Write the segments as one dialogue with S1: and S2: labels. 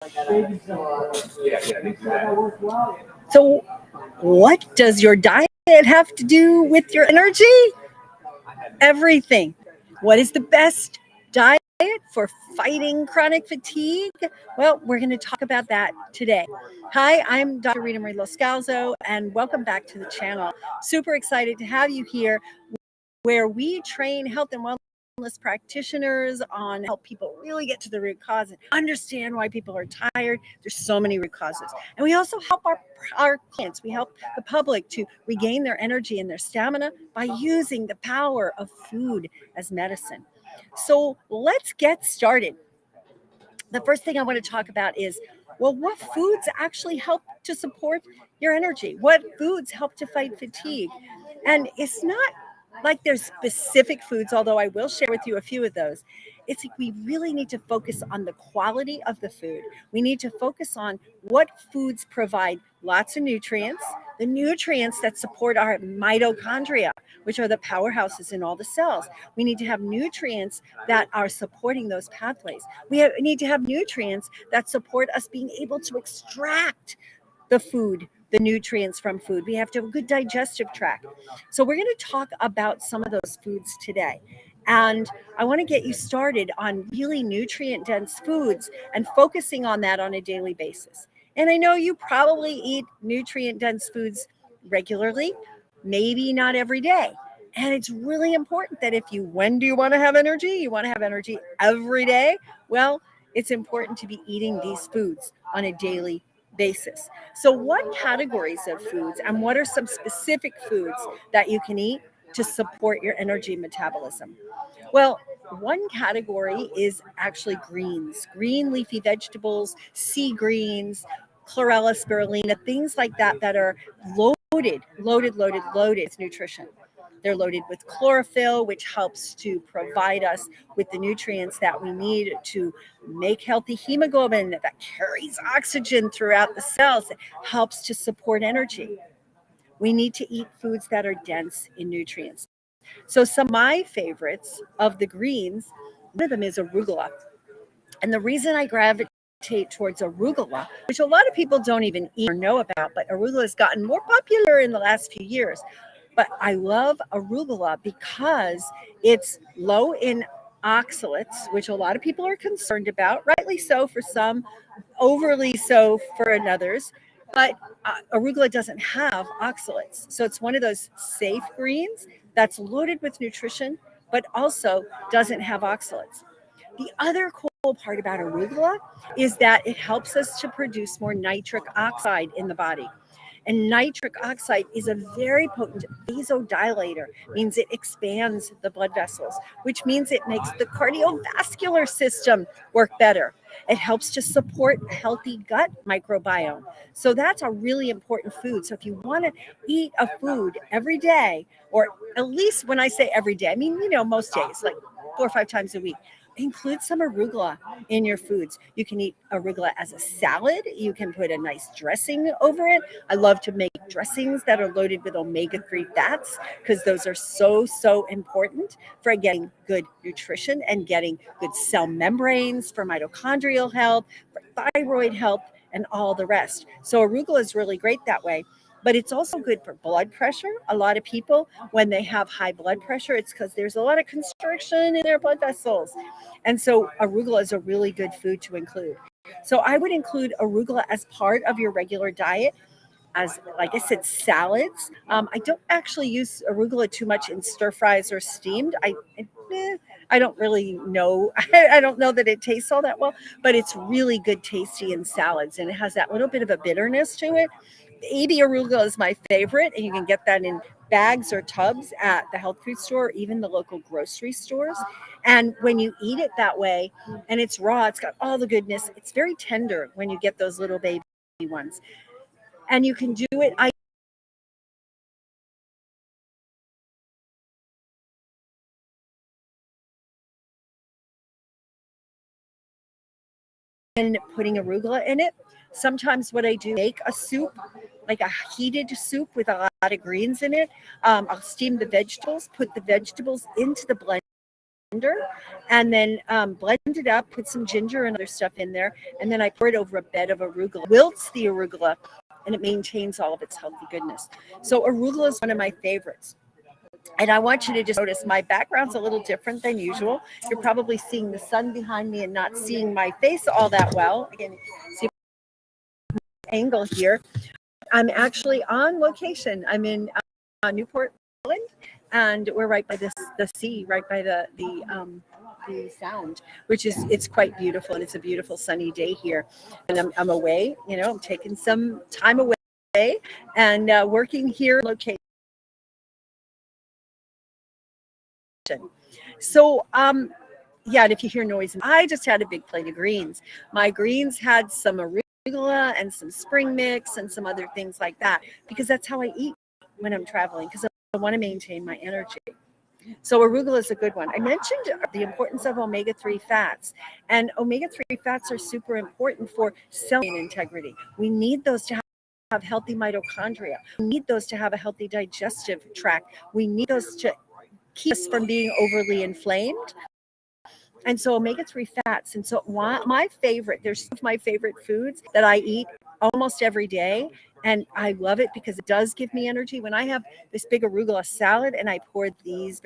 S1: So, what does your diet have to do with your energy? Everything. What is the best diet for fighting chronic fatigue? Well, we're going to talk about that today. Hi, I'm Dr. Ritamarie Loscalzo, and welcome back to the channel. Super excited to have you here, where we train health and wellness practitioners on help people really get to the root cause and understand why people are tired. There's so many root causes. And we also help our clients, we help the public to regain their energy and their stamina by using the power of food as medicine. So let's get started. The first thing I want to talk about is, well, what foods actually help to support your energy? What foods help to fight fatigue? And it's not like there's specific foods, although I will share with you a few of those. It's like we really need to focus on the quality of the food. We need to focus on what foods provide lots of nutrients, the nutrients that support our mitochondria, which are the powerhouses in all the cells. We need to have nutrients that are supporting those pathways. We need to have nutrients that support us being able to extract the nutrients from food. We have to have a good digestive tract. So we're going to talk about some of those foods today. And I want to get you started on really nutrient dense foods and focusing on that on a daily basis. And I know you probably eat nutrient dense foods regularly, maybe not every day. And it's really important that when do you want to have energy? You want to have energy every day? Well, it's important to be eating these foods on a daily basis. So what categories of foods and what are some specific foods that you can eat to support your energy metabolism? Well, one category is actually greens, green leafy vegetables, sea greens, chlorella, spirulina, things like that that are loaded with nutrition. They're loaded with chlorophyll, which helps to provide us with the nutrients that we need to make healthy hemoglobin that carries oxygen throughout the cells. It helps to support energy. We need to eat foods that are dense in nutrients. So some of my favorites of the greens, one of them is arugula. And the reason I gravitate towards arugula, which a lot of people don't even eat or know about, but arugula has gotten more popular in the last few years. But I love arugula because it's low in oxalates, which a lot of people are concerned about, rightly so for some, overly so for others. But arugula doesn't have oxalates. So it's one of those safe greens that's loaded with nutrition, but also doesn't have oxalates. The other cool part about arugula is that it helps us to produce more nitric oxide in the body. And nitric oxide is a very potent vasodilator, means it expands the blood vessels, which means it makes the cardiovascular system work better. It helps to support a healthy gut microbiome. So that's a really important food. So if you want to eat a food every day, or at least when I say every day, I mean, most days, like 4 or 5 times a week, include some arugula in your foods. You can eat arugula as a salad. You can put a nice dressing over it. I love to make dressings that are loaded with omega-3 fats because those are so important for getting good nutrition and getting good cell membranes, for mitochondrial health, for thyroid health, and all the rest. So arugula is really great that way. But it's also good for blood pressure. A lot of people, when they have high blood pressure, it's because there's a lot of constriction in their blood vessels. And so arugula is a really good food to include. So I would include arugula as part of your regular diet, as, like I said, salads. I don't actually use arugula too much in stir fries or steamed. I don't really know. I don't know that it tastes all that well, but it's really good tasty in salads. And it has that little bit of a bitterness to it. Baby arugula is my favorite, and you can get that in bags or tubs at the health food store or even the local grocery stores. And when you eat it that way, and it's raw, it's got all the goodness. It's very tender when you get those little baby ones. And you can do it. I and putting arugula in it. Sometimes what I do, make a soup, like a heated soup with a lot of greens in it. I'll steam the vegetables, put the vegetables into the blender and then blend it up, put some ginger and other stuff in there, and then I pour it over a bed of arugula. Wilts the arugula, and it maintains all of its healthy goodness. So arugula is one of my favorites. And I want you to just notice my background's a little different than usual. You're probably seeing the sun behind me and not seeing my face all that well. Again, see angle here. I'm actually on location. I'm in Newport, Island, and we're right by the sea, right by the sound, which is it's quite beautiful, and it's a beautiful sunny day here. And I'm away, I'm taking some time away and working here location. So yeah, and if you hear noise, I just had a big plate of greens. My greens had some arugula and some spring mix and some other things like that, because that's how I eat when I'm traveling, because I want to maintain my energy. So arugula is a good one. I mentioned the importance of omega-3 fats, and omega-3 fats are super important for cell integrity. We need those to have healthy mitochondria. We need those to have a healthy digestive tract. We need those to keep us from being overly inflamed. And so omega-3 fats. And so there's some of my favorite foods that I eat almost every day. And I love it because it does give me energy. When I have this big arugula salad and I pour these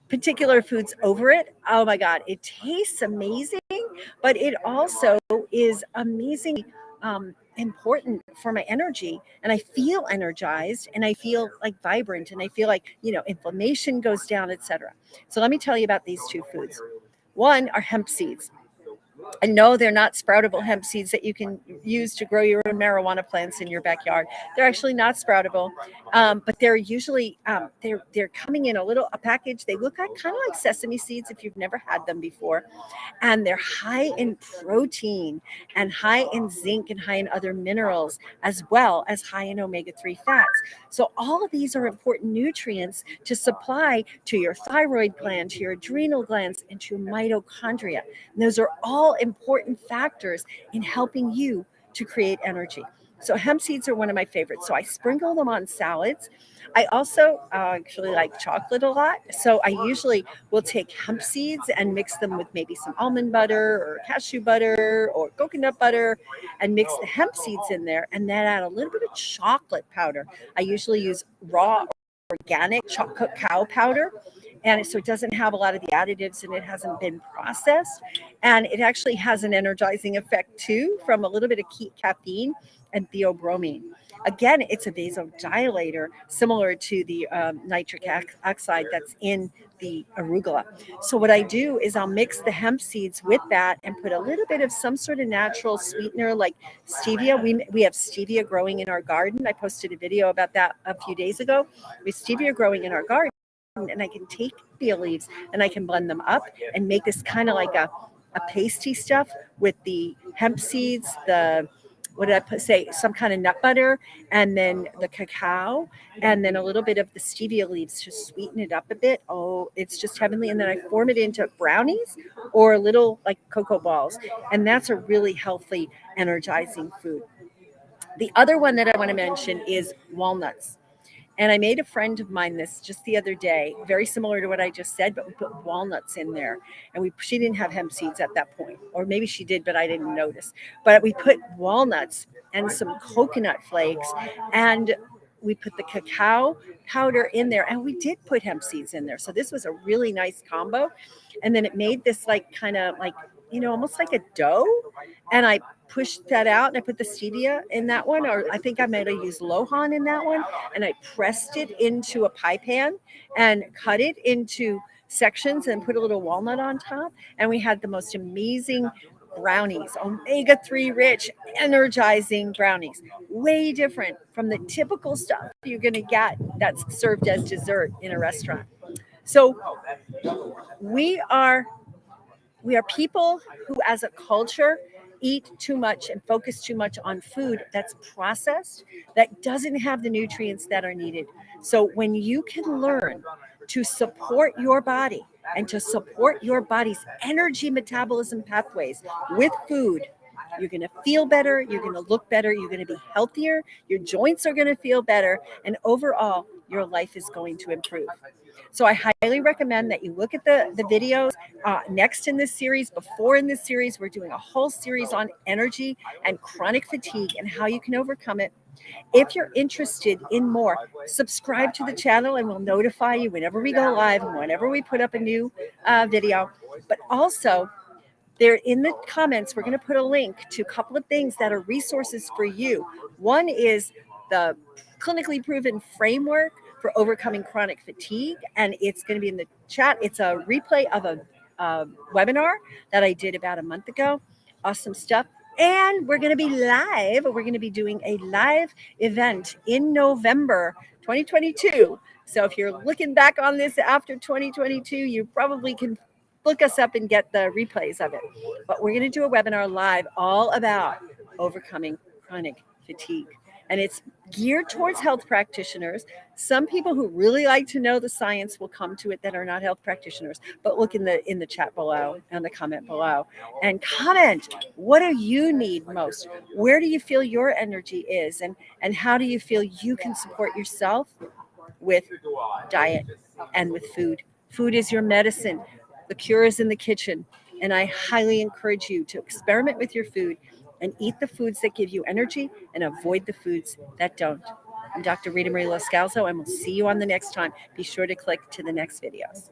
S1: particular foods over it, oh my God, it tastes amazing. But it also is amazingly important for my energy, and I feel energized, and I feel like vibrant, and I feel like inflammation goes down, etc. So let me tell you about these two foods. One are hemp seeds. And no, they're not sproutable hemp seeds that you can use to grow your own marijuana plants in your backyard. They're actually not sproutable, but they're usually they're coming in a package. They look like kind of like sesame seeds if you've never had them before, and they're high in protein and high in zinc and high in other minerals, as well as high in omega-3 fats. So all of these are important nutrients to supply to your thyroid gland, to your adrenal glands, and to your mitochondria. And those are all important factors in helping you to create energy. So hemp seeds are one of my favorites. So I sprinkle them on salads. I also actually like chocolate a lot. So I usually will take hemp seeds and mix them with maybe some almond butter or cashew butter or coconut butter, and mix the hemp seeds in there, and then add a little bit of chocolate powder. I usually use raw organic cacao powder, and so it doesn't have a lot of the additives, and it hasn't been processed, and it actually has an energizing effect too, from a little bit of caffeine and theobromine. Again, it's a vasodilator, similar to the nitric oxide that's in the arugula. So what I do is I'll mix the hemp seeds with that and put a little bit of some sort of natural sweetener like stevia. We have stevia growing in our garden. I posted a video about that a few days ago. We have stevia growing in our garden, and I can take stevia leaves and I can blend them up and make this kind of like a pasty stuff with the hemp seeds, some kind of nut butter, and then the cacao, and then a little bit of the stevia leaves to sweeten it up a bit. Oh, it's just heavenly. And then I form it into brownies or little like cocoa balls. And that's a really healthy, energizing food. The other one that I want to mention is walnuts. And I made a friend of mine this just the other day, very similar to what I just said, but we put walnuts in there. And she didn't have hemp seeds at that point, or maybe she did, but I didn't notice. But we put walnuts and some coconut flakes, and we put the cacao powder in there, and we did put hemp seeds in there. So this was a really nice combo. And then it made this like kind of like, almost like a dough. And I pushed that out, and I put the stevia in that one, or I think I might have used Lohan in that one, and I pressed it into a pie pan and cut it into sections and put a little walnut on top, and we had the most amazing brownies, omega-3 rich, energizing brownies, way different from the typical stuff you're going to get that's served as dessert in a restaurant. So we are people who, as a culture, eat too much and focus too much on food that's processed, that doesn't have the nutrients that are needed. So when you can learn to support your body and to support your body's energy metabolism pathways with food, you're going to feel better, you're going to look better, you're going to be healthier, your joints are going to feel better, and overall, your life is going to improve. So I highly recommend that you look at the videos next in this series. Before in this series, we're doing a whole series on energy and chronic fatigue and how you can overcome it. If you're interested in more, subscribe to the channel and we'll notify you whenever we go live and whenever we put up a new video. But also, there in the comments, we're going to put a link to a couple of things that are resources for you. One is the clinically proven framework for overcoming chronic fatigue, and it's going to be in the chat. It's a replay of a webinar that I did about a month ago. Awesome stuff. And we're going to be live. We're going to be doing a live event in November 2022. So if you're looking back on this after 2022, you probably can look us up and get the replays of it. But we're going to do a webinar live all about overcoming chronic fatigue. And it's geared towards health practitioners. Some people who really like to know the science will come to it that are not health practitioners. But look in the chat below and the comment below and comment. What do you need most? Where do you feel your energy is? And how do you feel you can support yourself with diet and with food? Food is your medicine. The cure is in the kitchen. And I highly encourage you to experiment with your food and eat the foods that give you energy and avoid the foods that don't. I'm Dr. Ritamarie Loscalzo, and we'll see you on the next time. Be sure to click to the next videos.